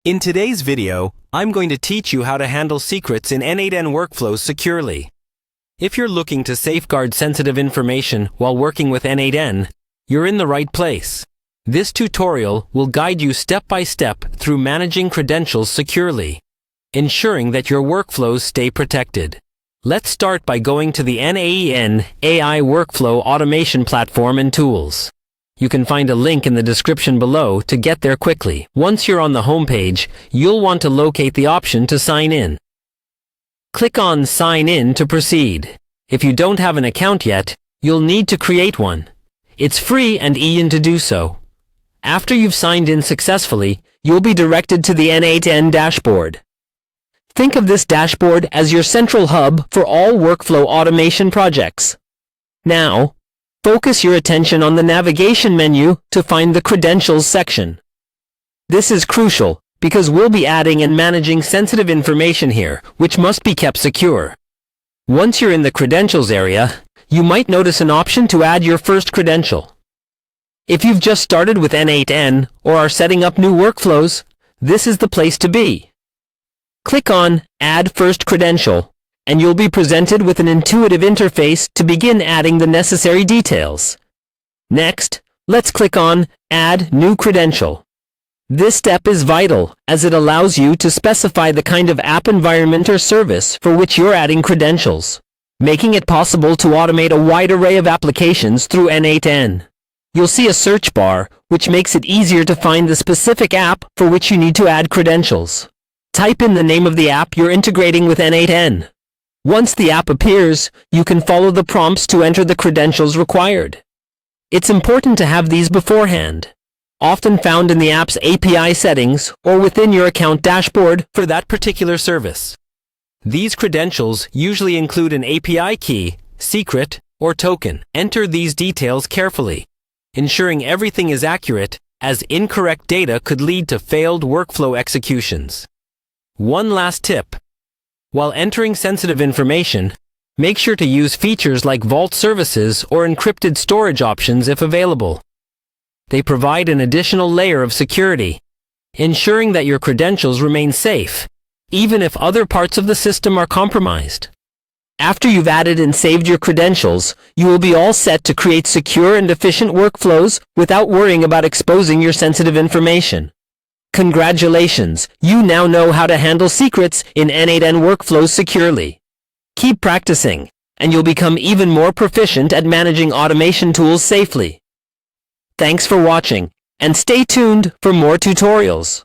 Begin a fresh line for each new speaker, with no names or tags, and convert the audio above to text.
In today's video, I'm going to teach you how to handle secrets in N8n workflows securely. If you're looking to safeguard sensitive information while working with N8n, you're in the right place. This tutorial will guide you step by step through managing credentials securely, ensuring that your workflows stay protected. Let's start by going to the N8n AI workflow automation platform and tools. You can find a link in the description below to get there quickly. Once you're on the home page, you'll want to locate the option to sign in. Click on Sign In to proceed. If you don't have an account yet, you'll need to create one. It's free and easy to do so. After you've signed in successfully, you'll be directed to the N8n dashboard. Think of this dashboard as your central hub for all workflow automation projects. Now, focus your attention on the navigation menu to find the Credentials section. This is crucial because we'll be adding and managing sensitive information here, which must be kept secure. Once you're in the Credentials area, you might notice an option to add your first credential. If you've just started with N8n or are setting up new workflows, this is the place to be. Click on Add First Credential, and you'll be presented with an intuitive interface to begin adding the necessary details. Next, let's click on Add New Credential. This step is vital as it allows you to specify the kind of app environment or service for which you're adding credentials, making it possible to automate a wide array of applications through N8n. You'll see a search bar, which makes it easier to find the specific app for which you need to add credentials. Type in the name of the app you're integrating with N8n. Once the app appears, you can follow the prompts to enter the credentials required. It's important to have these beforehand, often found in the app's API settings or within your account dashboard for that particular service. These credentials usually include an API key, secret, or token. Enter these details carefully, ensuring everything is accurate, as incorrect data could lead to failed workflow executions. One last tip. While entering sensitive information, make sure to use features like vault services or encrypted storage options if available. They provide an additional layer of security, ensuring that your credentials remain safe, even if other parts of the system are compromised. After you've added and saved your credentials, you will be all set to create secure and efficient workflows without worrying about exposing your sensitive information. Congratulations! You now know how to handle secrets in N8n workflows securely. Keep practicing, and you'll become even more proficient at managing automation tools safely. Thanks for watching, and stay tuned for more tutorials.